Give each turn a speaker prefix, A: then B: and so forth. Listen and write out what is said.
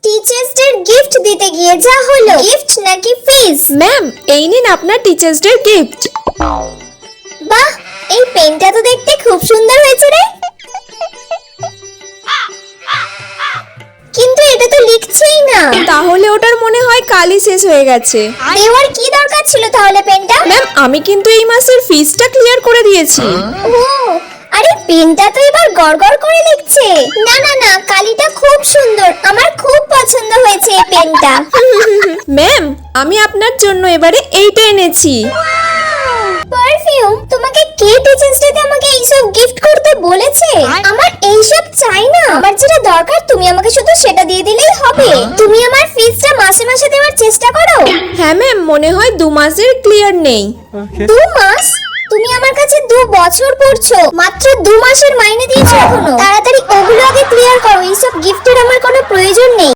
A: Teachers day gift দিতে গিয়ে যা হলো, গিফট নাকি ফিস?
B: ম্যাম, এই নিন আপনার টিচার্স ডে গিফট।
A: বাহ, এই পেনটা তো দেখতে খুব সুন্দর হয়েছে রে, কিন্তু এটা তো লিখছেই না।
B: তাহলে ওটার মনে হয় কালই শেষ হয়ে গেছে।
A: দেওয়ার কি দরকার ছিল তাহলে পেনটা?
B: ম্যাম, আমি কিন্তু এই মাসের ফিসটা ক্লিয়ার করে দিয়েছি।
A: ও, আরে পেনটা তো এবার গড়গড় করে লিখছে। না না না, কালিটা খুব সুন্দর, আমার খুব পছন্দ হয়েছে এই পেনটা।
B: ম্যাম, আমি আপনার জন্য এবারে এইটা এনেছি।
A: পারফিউম? তোমাকে কে টিচার্স ডেতে আমাকে এইসব গিফট করতে বলেছে? আমার এইসব চাই না, আমার যেটা দরকার তুমি আমাকে শুধু সেটা দিয়ে দিলেই হবে। তুমি আমার ফিসটা মাসে মাসে দেওয়ার চেষ্টা করো।
B: হ্যাঁ ম্যাম, মনে হয় 2 মাসের ক্লিয়ার নেই।
A: 2 মাস? তুমি আমার কাছে 2 বছর পড়ছো, মাত্র 2 মাসের মাইনে দিয়েছো এখনো। তাড়াতাড়ি ওগুলো আগে ক্লিয়ার করো, এইসব গিফটের আমার কোনো প্রয়োজন নেই।